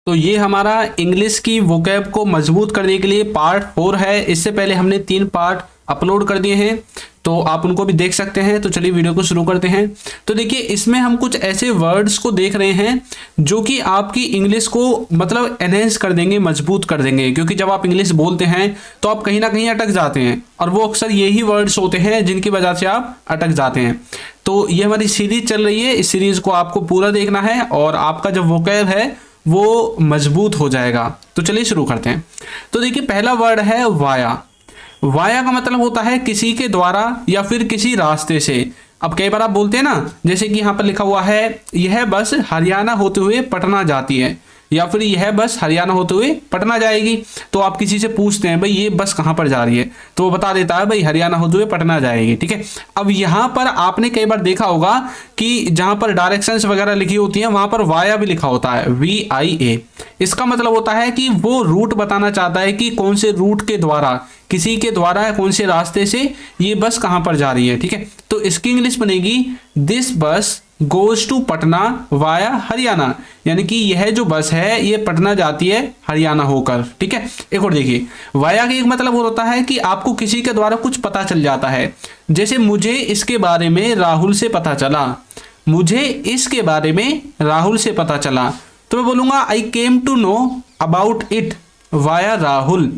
तो ये हमारा इंग्लिश की वोकैब को मजबूत करने के लिए पार्ट 4 है। इससे पहले हमने 3 पार्ट अपलोड कर दिए हैं, तो आप उनको भी देख सकते हैं। तो चलिए वीडियो को शुरू करते हैं। तो देखिए, इसमें हम कुछ ऐसे वर्ड्स को देख रहे हैं जो कि आपकी इंग्लिश को मतलब एनहेंस कर देंगे, मजबूत कर देंगे। क्योंकि जब आप इंग्लिश बोलते हैं तो आप कहीं ना कहीं अटक जाते हैं, और वो अक्सर यही वर्ड्स होते हैं जिनकी वजह से आप अटक जाते हैं। तो ये हमारी सीरीज चल रही है, इस सीरीज को आपको पूरा देखना है और आपका जो वोकैब है वो मजबूत हो जाएगा। तो चलिए शुरू करते हैं। तो देखिए, पहला वर्ड है वाया। वाया का मतलब होता है किसी के द्वारा या फिर किसी रास्ते से। अब कई बार आप बोलते हैं ना, जैसे कि यहाँ पर लिखा हुआ है यह बस हरियाणा होते हुए पटना जाती है, या फिर यह बस हरियाणा होते हुए पटना जाएगी। तो आप किसी से पूछते हैं भाई ये बस कहाँ पर जा रही है, तो वो बता देता है भाई हरियाणा होते हुए पटना जाएगी। ठीक है। अब यहाँ पर आपने कई बार देखा होगा कि जहाँ पर डायरेक्शंस वगैरह लिखी होती हैं वहां पर वाया भी लिखा होता है, VIA। इसका मतलब होता है कि वो रूट बताना चाहता है कि कौन से रूट के द्वारा, किसी के द्वारा या कौन से रास्ते से ये बस कहाँ पर जा रही है। ठीक है। तो इसकी इंग्लिश बनेगी this bus goes to Patna via Haryana, यानी कि यह जो बस है ये पटना जाती है हरियाणा होकर। ठीक है। एक और देखिए, वाया का एक मतलब होता है कि आपको किसी के द्वारा कुछ पता चल जाता है। जैसे मुझे इसके बारे में राहुल से पता चला, मुझे इसके बारे में राहुल से पता चला, तो मैं बोलूंगा I came to know about it via Rahul.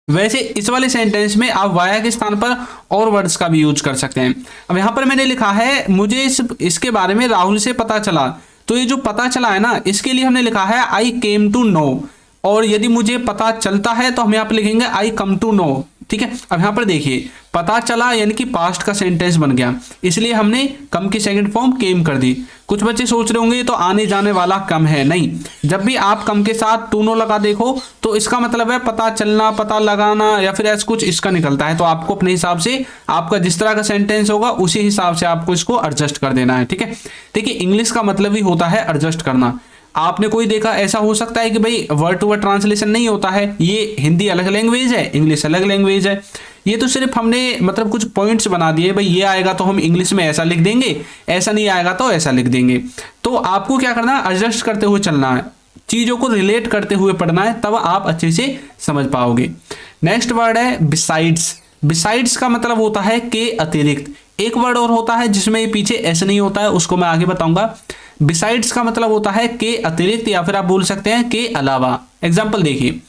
वैसे इस वाले सेंटेंस में आप वाया के स्थान पर और वर्ड्स का भी यूज कर सकते हैं। अब यहाँ पर मैंने लिखा है मुझे इसके बारे में राहुल से पता चला, तो ये जो पता चला है ना, इसके लिए हमने लिखा है आई केम टू नो, और यदि मुझे पता चलता है तो हम यहाँ पर लिखेंगे आई कम टू नो। ठीक है। अब यहाँ पर देखिए, पता चला यानी कि पास्ट का सेंटेंस बन गया, इसलिए हमने कम की सेकंड फॉर्म केम कर दी। कुछ बच्चे सोच रहे होंगे तो आने जाने वाला कम है, नहीं। जब भी आप कम के साथ टू नो लगा देखो तो इसका मतलब है पता चलना, पता लगाना, या फिर ऐसा कुछ इसका निकलता है। तो आपको अपने हिसाब से आपका जिस तरह का सेंटेंस होगा उसी हिसाब से आपको इसको एडजस्ट कर देना है। ठीक है। देखिए, इंग्लिश का मतलब ही होता है एडजस्ट करना। आपने कोई देखा, ऐसा हो सकता है कि भाई वर्ड टू वर्ड ट्रांसलेशन नहीं होता है, ये हिंदी अलग लैंग्वेज है, इंग्लिश अलग लैंग्वेज है। ये तो सिर्फ हमने मतलब कुछ पॉइंट्स बना दिए, भाई ये आएगा तो हम इंग्लिश में ऐसा लिख देंगे, ऐसा नहीं आएगा तो ऐसा लिख देंगे। तो आपको क्या करना है, एडजस्ट करते हुए चलना है, चीजों को रिलेट करते हुए पढ़ना है, तब आप अच्छे से समझ पाओगे। नेक्स्ट वर्ड है बिसाइड्स। बिसाइड्स का मतलब होता है के अतिरिक्त। एक वर्ड और होता है जिसमें पीछे ऐसे नहीं होता है, उसको मैं आगे बताऊंगा। बिसाइड्स का मतलब होता है के अतिरिक्त, या फिर आप बोल सकते हैं के अलावा। एग्जाम्पल देखिए,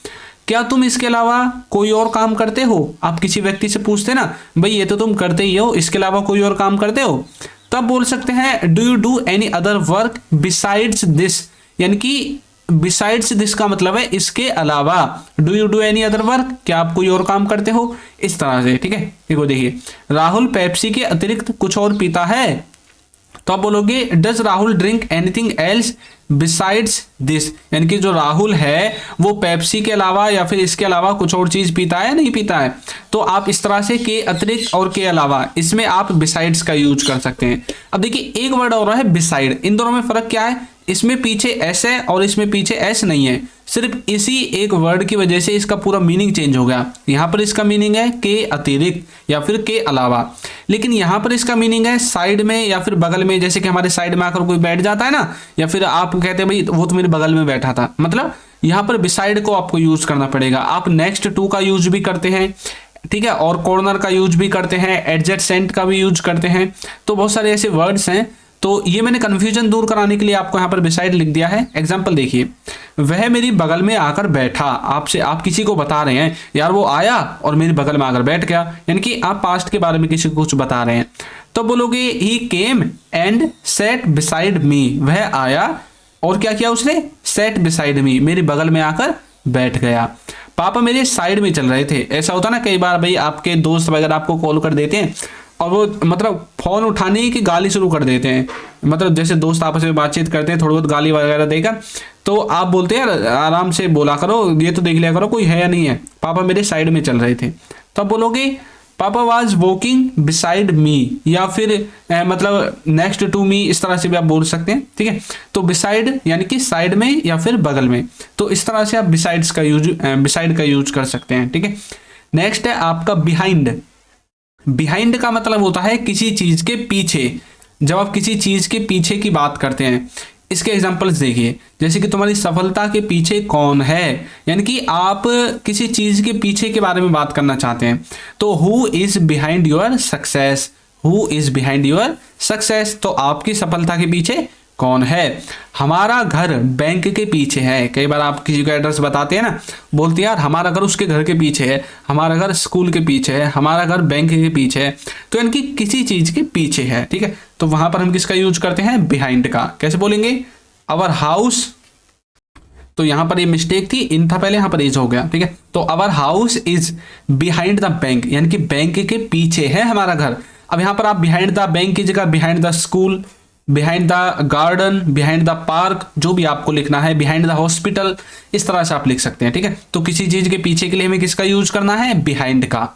क्या तुम इसके अलावा कोई और काम करते हो? आप किसी व्यक्ति से पूछते ना, भाई ये तो तुम करते ही हो, इसके अलावा कोई और काम करते हो? तब बोल सकते हैं do you do any other work besides this, यानी कि बिसाइड्स दिस का मतलब है इसके अलावा। Do you do any other work, क्या आप कोई और काम करते हो, इस तरह से। ठीक है। देखो देखिए, राहुल पेप्सी के अतिरिक्त कुछ और पीता है, तो आप बोलोगे does Rahul drink anything else besides this, यानी कि जो राहुल है वो पेप्सी के अलावा या फिर इसके अलावा कुछ और चीज पीता है, नहीं पीता है। तो आप इस तरह से के अतिरिक्त और के अलावा, इसमें आप बिसाइड्स का यूज कर सकते हैं। अब देखिए, एक वर्ड और है बिसाइड। इन दोनों में फर्क क्या है, इसमें पीछे एस है और इसमें पीछे एस नहीं है। सिर्फ इसी एक वर्ड की वजह से इसका पूरा मीनिंग चेंज हो गया। यहाँ पर इसका मीनिंग है के अतिरिक्त या फिर के अलावा, लेकिन यहाँ पर इसका मीनिंग है साइड में या फिर बगल में। जैसे कि हमारे साइड में आकर कोई बैठ जाता है ना, या फिर आप कहते हैं भाई वो तो मेरे बगल में बैठा था, मतलब यहाँ पर बिसाइड को आपको यूज करना पड़ेगा। आप नेक्स्ट टू का यूज भी करते हैं, ठीक है, और कॉर्नर का यूज भी करते हैं, एडजेसेंट का भी यूज करते हैं। तो बहुत सारे ऐसे वर्ड्स हैं, तो ये मैंने कंफ्यूजन दूर कराने के लिए आपको यहाँ पर बिसाइड लिख दिया है। एग्जाम्पल देखिए, वह मेरी बगल में आकर बैठा। आपसे आप किसी को बता रहे हैं यार वो आया और मेरे बगल में आकर बैठ गया, यानी कि आप पास्ट के बारे में किसी को कुछ बता रहे हैं। तो बोलोगे he came and sat beside me, वह आया और क्या किया उसने, सेट बिसाइड मी, मेरे बगल में आकर बैठ गया। पापा मेरे साइड में चल रहे थे। ऐसा होता ना कई बार, भाई आपके दोस्त वगैरह आपको कॉल कर देते हैं और वो मतलब फोन उठाने की गाली शुरू कर देते हैं। मतलब जैसे दोस्त आपस में बातचीत करते हैं, थोड़ी बहुत गाली वगैरह देकर, तो आप बोलते हैं आराम से बोला करो, ये तो देख लिया करो कोई है या नहीं है। पापा मेरे साइड में चल रहे थे, तो आप बोलोगे पापा वाज वॉकिंग बिसाइड मी, या फिर मतलब नेक्स्ट टू मी, इस तरह से भी आप बोल सकते हैं। ठीक है, तो बिसाइड यानी कि साइड में या फिर बगल में, तो इस तरह से आप बिसाइड का यूज कर सकते हैं। ठीक है, नेक्स्ट है आपका बिहाइंड। बिहाइंड का मतलब होता है किसी चीज के पीछे। जब आप किसी चीज के पीछे की बात करते हैं, इसके एग्जांपल्स देखिए, जैसे कि तुम्हारी सफलता के पीछे कौन है, यानी कि आप किसी चीज के पीछे के बारे में बात करना चाहते हैं, तो who is behind your success, who is behind your success, तो आपकी सफलता के पीछे कौन है। हमारा घर बैंक के पीछे है, कई बार आप किसी को एड्रेस बताते हैं ना, बोलते हैं यार हमारा घर उसके घर के पीछे है, हमारा घर स्कूल के पीछे है, हमारा घर बैंक के पीछे है, तो इनकी किसी चीज के पीछे है, ठीक है। तो वहां पर हम किसका यूज करते हैं, बिहाइंड का। कैसे बोलेंगे, अवर हाउस, तो यहां पर ये मिस्टेक थी, इन था पहले, यहां पर इज हो गया, ठीक है। तो अवर house is behind the bank, यानी कि बैंक के पीछे है हमारा घर। अब यहां पर आप बिहाइंड द बैंक की जगह behind the school, behind the garden, behind the park, जो भी आपको लिखना है, बिहाइंड द हॉस्पिटल, इस तरह से आप लिख सकते हैं, ठीक है। तो किसी चीज के पीछे के लिए हमें किसका यूज करना है, बिहाइंड का।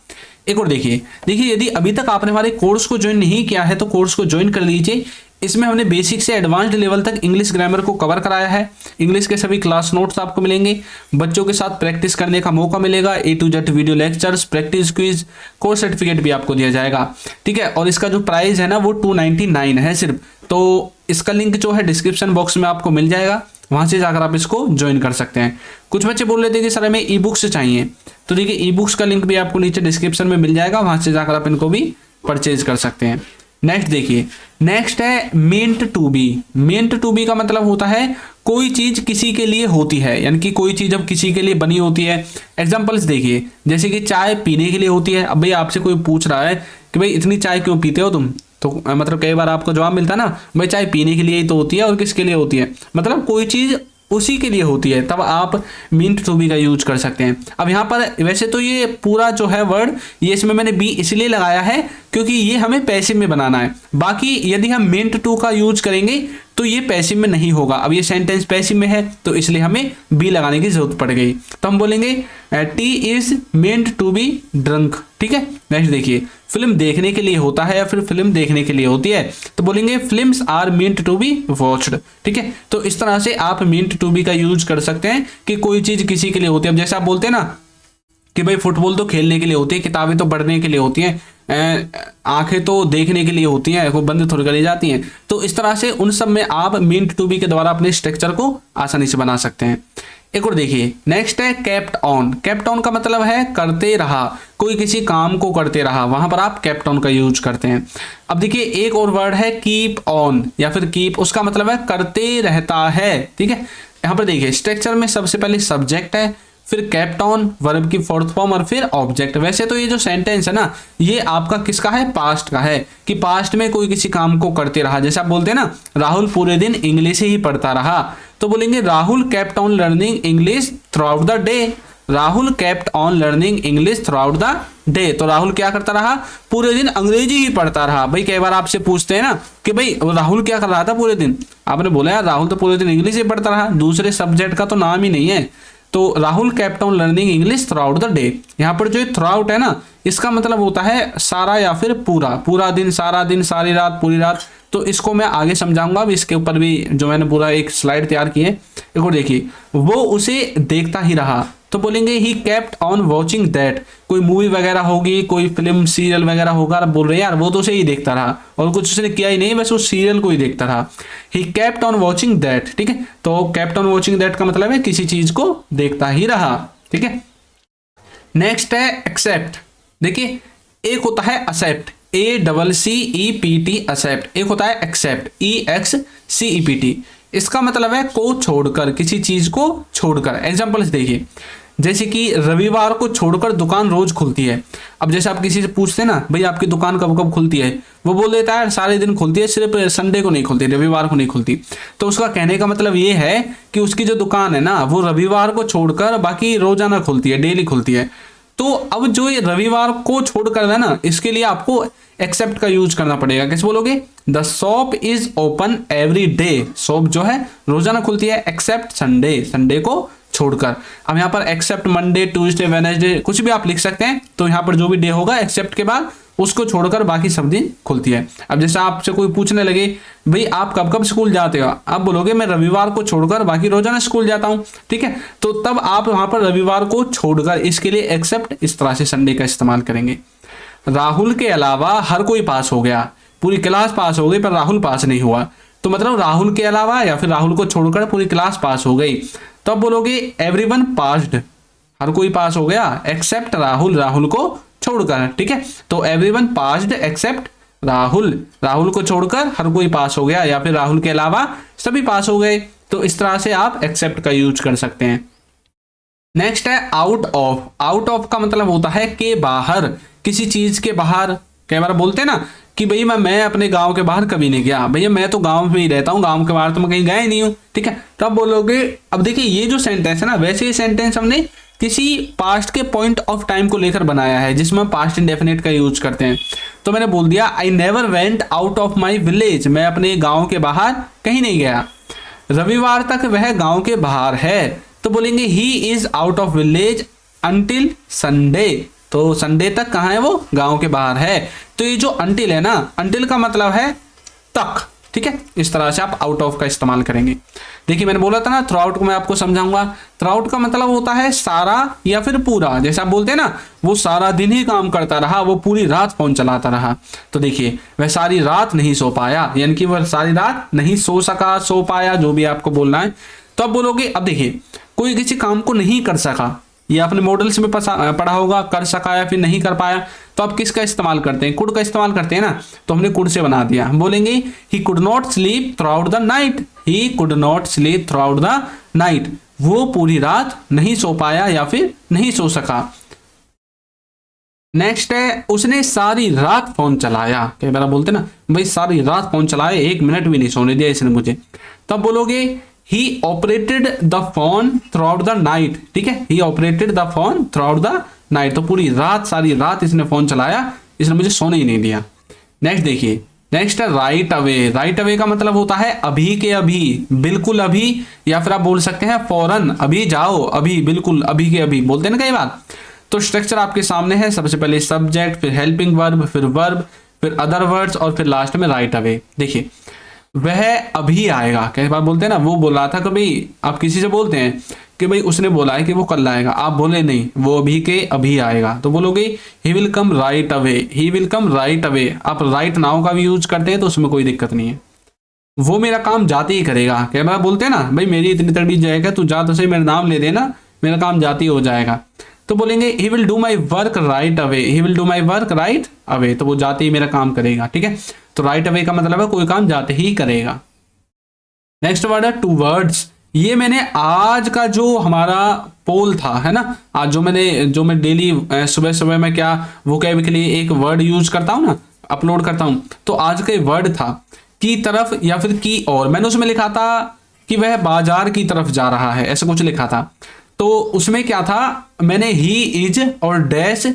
एक और देखिए यदि अभी तक आपने हमारे कोर्स को ज्वाइन नहीं किया है तो कोर्स को ज्वाइन कर लीजिए। इसमें हमने बेसिक से एडवांस्ड लेवल तक इंग्लिश ग्रामर को कवर कराया है। इंग्लिश के सभी क्लास नोट्स आपको मिलेंगे, बच्चों के साथ प्रैक्टिस करने का मौका मिलेगा, A to Z video lectures, practice quiz, course certificate भी आपको दिया जाएगा, ठीक है। और इसका जो प्राइस है ना वो 299 है सिर्फ। तो इसका लिंक जो है डिस्क्रिप्शन बॉक्स में आपको मिल जाएगा, वहां से जाकर आप इसको ज्वाइन कर सकते हैं। कुछ बच्चे बोल रहे थे कि सर हमें ई बुक्स चाहिए, तो देखिए ई बुक्स का लिंक भी आपको नीचे डिस्क्रिप्शन में मिल जाएगा, वहां से जाकर आप इनको भी परचेज कर सकते हैं। नेक्स्ट देखिए, नेक्स्ट है meant to be. Meant to be का मतलब होता है कोई चीज किसी के लिए होती है, यानी कि कोई चीज अब किसी के लिए बनी होती है। एग्जांपल्स देखिए, जैसे कि चाय पीने के लिए होती है। अब भाई आपसे कोई पूछ रहा है कि भाई इतनी चाय क्यों पीते हो तुम, तो मतलब कई बार आपको जवाब मिलता है ना, भाई चाय पीने के लिए ही तो होती है और किसके लिए होती है, मतलब कोई चीज उसी के लिए होती है, तब आप मींट टू बी का यूज कर सकते हैं। अब यहाँ पर वैसे तो ये पूरा जो है वर्ड, ये इसमें मैंने बी इसलिए लगाया है क्योंकि ये हमें पैसिव में बनाना है। बाकी यदि हम मींट टू का यूज करेंगे तो ये पैसिव में नहीं होगा। अब ये सेंटेंस पैसिव में है तो इसलिए हमें बी लगाने की जरूरत पड़ गई, तो हम बोलेंगे tea is meant to be drunk, ठीक है। नेक्स्ट देखिए, फिल्म देखने के लिए होता है या फिर फिल्म देखने के लिए होती है, तो बोलेंगे films are meant to be watched, ठीक है। तो इस तरह से आप मेंट टू बी का यूज कर सकते हैं कि कोई चीज किसी के लिए होती है। अब जैसे आप बोलते हैं ना कि भाई फुटबॉल तो खेलने के लिए होती है, किताबें तो पढ़ने के लिए होती हैं, आंखें तो देखने के लिए होती हैं, वो बंद थोड़ी करी जाती हैं। तो इस तरह से उन सब में आप मींट टू बी के द्वारा अपने स्ट्रक्चर को आसानी से बना सकते हैं। एक और देखिए, नेक्स्ट है केप्ट ऑन। केप्ट ऑन का मतलब है करते रहा, कोई किसी काम को करते रहा, वहां पर आप केप्ट ऑन का यूज करते हैं। अब देखिए एक और वर्ड है कीप ऑन या फिर कीप, उसका मतलब है करते रहता है, ठीक है। यहाँ पर देखिए स्ट्रक्चर में सबसे पहले सब्जेक्ट है, फिर केप्ट ऑन, वर्ब की फोर्थ फॉर्म और फिर ऑब्जेक्ट। वैसे तो ये जो सेंटेंस है ना ये आपका किसका है, पास्ट का है, कि पास्ट में कोई किसी काम को करते रहा। जैसे आप बोलते हैं ना राहुल पूरे दिन इंग्लिश ही पढ़ता रहा, तो बोलेंगे Rahul kept on learning English through out the day. Rahul kept on learning English through out the day, तो राहुल क्या करता रहा, पूरे दिन अंग्रेजी ही पढ़ता रहा। भाई कई बार आपसे पूछते हैं ना कि भाई राहुल क्या कर रहा था पूरे दिन, आपने बोला यार राहुल तो पूरे दिन इंग्लिश ही पढ़ता रहा, दूसरे सब्जेक्ट का तो नाम ही नहीं है। तो Rahul kept on learning English through out the day, यहाँ पर जो थ्रू आउट है ना इसका मतलब होता है सारा या फिर पूरा, पूरा दिन, सारा दिन, सारी रात, पूरी रात। तो इसको मैं आगे समझाऊंगा, अब इसके ऊपर भी जो मैंने पूरा एक स्लाइड तैयार की है। एक और देखिए, वो उसे देखता ही रहा, तो बोलेंगे he kept on watching that. कोई मूवी वगैरह होगी, कोई फिल्म सीरियल वगैरह होगा, बोल रहे हैं यार वो तो उसे ही देखता रहा और कुछ उसने किया ही नहीं, बस उस सीरियल को ही देखता रहा। He kept on watching that, ठीक है। तो केप्ट ऑन वॉचिंग दैट का मतलब है किसी चीज को देखता ही रहा, ठीक है। नेक्स्ट है एक्सेप्ट। देखिए एक होता है एक्सेप्ट, ACCEPT एक्सेप्ट, एक होता है एक्सेप्ट, EXCEPT। इसका मतलब है को छोड़कर, किसी चीज को छोड़कर। एग्जांपल्स देखिए, जैसे कि रविवार को छोड़कर दुकान रोज खुलती है। अब जैसे आप किसी से पूछते हैं ना भाई आपकी दुकान कब कब खुलती है, वो बोल देता है सारे दिन खुलती है, सिर्फ संडे को नहीं खुलती, रविवार को नहीं खुलती। तो उसका कहने का मतलब ये है कि उसकी जो दुकान है ना वो रविवार को छोड़कर बाकी रोजाना खुलती है, डेली खुलती है। तो अब जो ये रविवार को छोड़कर है ना इसके लिए आपको एक्सेप्ट का यूज करना पड़ेगा। कैसे बोलोगे, the shop is open every day. Shop जो है रोजाना खुलती है, एक्सेप्ट संडे, संडे को छोड़कर। अब यहाँ पर एक्सेप्ट मंडे, ट्यूसडे, वेडनेसडे कुछ भी आप लिख सकते हैं। तो यहाँ पर जो भी डे होगा एक्सेप्ट के बाद उसको छोड़कर बाकी सब दिन खुलती है। अब जैसे आपसे कोई पूछने लगे भाई आप कब कब स्कूल जाते हो, आप बोलोगे मैं रविवार को छोड़कर बाकी रोजाना स्कूल जाता हूँ, ठीक है। तो तब आप वहां पर रविवार को छोड़कर इसके लिए एक्सेप्ट इस तरह से संडे का इस्तेमाल करेंगे। राहुल के अलावा हर कोई पास हो गया, पूरी क्लास पास हो गई पर राहुल पास नहीं हुआ। तो मतलब राहुल के अलावा या फिर राहुल को छोड़कर पूरी क्लास पास हो गई। तो अब बोलोगे एवरीवन पास्ड, हर कोई पास हो गया एक्सेप्ट राहुल, राहुल को छोड़कर। ठीक है, तो everyone passed except Rahul, Rahul को छोड़कर हर कोई पास हो गया, या फिर राहुल के अलावा सभी पास हो गए। तो इस तरह से आप एक्सेप्ट का यूज कर सकते हैं। नेक्स्ट है आउट ऑफ। आउट ऑफ का मतलब होता है के बाहर, किसी चीज के बाहर। कई बार बोलते हैं ना कि भाई मैं अपने गांव के बाहर कभी नहीं गया, भैया मैं तो गांव में ही रहता हूँ, गांव के बाहर तो मैं कहीं गया ही नहीं हूँ। ठीक है, तो आप बोलोगे, अब देखिए ये जो सेंटेंस है ना, वैसे ये सेंटेंस हमने किसी पास्ट के पॉइंट ऑफ टाइम को लेकर बनाया है, जिसमें हम पास्ट इंडेफिनिट का यूज करते हैं। तो मैंने बोल दिया I never went out of my village, मैं अपने गाँव के बाहर कहीं नहीं गया। रविवार तक वह गाँव के बाहर है, तो बोलेंगे he is out of village until Sunday, तो संडे तक कहाँ है, वो गांव के बाहर है। तो ये जो अंटिल है ना, अंटिल का मतलब है तक। ठीक है, इस तरह से आप आउट ऑफ का इस्तेमाल करेंगे। देखिए मैंने बोला था ना थ्रू आउट को मैं आपको समझाऊंगा। थ्रू आउट का मतलब होता है सारा या फिर पूरा, जैसे आप बोलते हैं ना वो सारा दिन ही काम करता रहा, वो पूरी रात फोन चलाता रहा। तो देखिए वह सारी रात नहीं सो पाया, यानी कि वह सारी रात नहीं सो सका, सो पाया, जो भी आपको बोलना है। तो अब बोलोगे, अब देखिए कोई किसी काम को नहीं कर सका, ये आपने मॉडल्स में पढ़ा होगा, कर सका या फिर नहीं कर पाया, तो आप किसका इस्तेमाल करते हैं, कुड का इस्तेमाल करते हैं ना। तो हमने कुड से बना दिया, हम बोलेंगे he could not sleep through out the night, he could not sleep through out the night, वो पूरी रात नहीं सो पाया या फिर नहीं सो सका। नेक्स्ट है उसने सारी रात फोन चलाया। कई बार बोलते ना भाई सारी रात फोन चलाया, 1 मिनट भी नहीं सोने दिया इसने मुझे। तो अब बोलोगे he operated the phone throughout the night। ठीक है, he operated the phone throughout the night, तो पूरी रात, सारी रात इसने फोन चलाया, इसने मुझे सोने ही नहीं दिया। नेक्स्ट देखिए, नेक्स्ट है राइट अवे। राइट अवे का मतलब होता है अभी के अभी, बिल्कुल अभी, या फिर आप बोल सकते हैं फौरन, अभी जाओ, अभी, बिल्कुल अभी के अभी, बोलते हैं ना कई बार। तो स्ट्रक्चर आपके सामने है, सबसे पहले सब्जेक्ट, फिर हेल्पिंग वर्ब, फिर वर्ब, फिर अदर वर्ड्स और फिर लास्ट में राइट अवे। देखिए वह अभी आएगा, कई बार बोलते हैं ना, वो बोला था कभी, आप किसी से बोलते हैं कि भाई उसने बोला है कि वो कल आएगा, आप बोले नहीं, वो अभी के अभी आएगा, तो बोलोगे he will come right away, he will come right away. आप राइट नाउ का भी यूज करते हैं तो उसमें कोई दिक्कत नहीं है, वो मेरा काम जाते ही करेगा। कई बार बोलते हैं ना भाई मेरी इतनी तकड़ी जाएगा, तू जा तो सही, मेरा नाम ले देना, मेरा काम जाते ही हो जाएगा। तो बोलेंगे he will do my work right away, he will do my work right away, तो वो जाते ही मेरा काम करेगा। ठीक है, तो राइट अवे का मतलब है कोई काम जाते ही करेगा। नेक्स्ट वर्ड है टू वर्ड्स। ये मैंने आज का जो हमारा पोल था, है ना, आज जो मैं डेली सुबह सुबह में क्या वोकैब के लिए एक वर्ड यूज करता हूँ ना, अपलोड करता हूँ, तो आज का वर्ड था की तरफ या फिर की और। मैंने उसमें लिखा था कि वह बाजार की तरफ जा रहा है, ऐसा कुछ लिखा था। तो उसमें क्या था, मैंने ही इज और डैश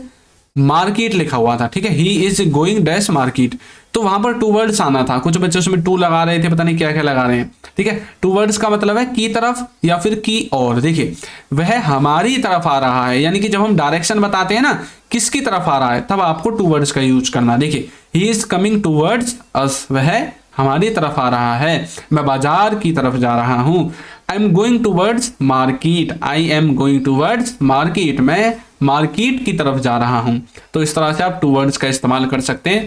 मार्केट लिखा हुआ था। ठीक है, he is going dash market, तो वहां पर टू वर्ड्स आना था। कुछ बच्चे उसमें टू लगा रहे थे, पता नहीं क्या क्या लगा रहे हैं। ठीक है, टू वर्ड्स का मतलब है की तरफ या फिर की और। देखिए वह हमारी तरफ आ रहा है, यानी कि जब हम डायरेक्शन बताते हैं ना किसकी तरफ आ रहा है, तब आपको टू वर्ड्स का यूज करना। देखिए he is coming towards us, वह हमारी तरफ आ रहा है, मैं बाजार की तरफ जा रहा हूं। I am going towards market, I am going towards market, मैं मार्केट की तरफ जा रहा हूं। तो इस तरह से आप टू वर्ड्स का इस्तेमाल कर सकते हैं,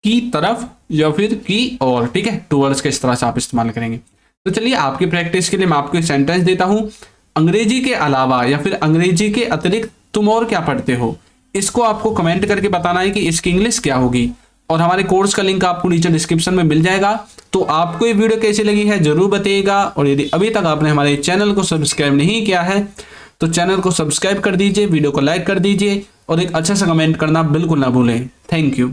की तरफ या फिर की और। ठीक है, टू वर्ड्स का इस तरह से आप इस्तेमाल करेंगे। तो चलिए आपकी प्रैक्टिस के लिए मैं आपको एक सेंटेंस देता हूं, अंग्रेजी के अलावा या फिर अंग्रेजी के अतिरिक्त तुम और क्या पढ़ते हो, इसको आपको कमेंट करके बताना है कि इसकी इंग्लिश क्या होगी। और हमारे कोर्स का लिंक आपको नीचे डिस्क्रिप्शन में मिल जाएगा। तो आपको ये वीडियो कैसी लगी है जरूर बताइएगा, और यदि अभी तक आपने हमारे चैनल को सब्सक्राइब नहीं किया है तो चैनल को सब्सक्राइब कर दीजिए, वीडियो को लाइक कर दीजिए और एक अच्छा सा कमेंट करना बिल्कुल ना भूलें। Thank you.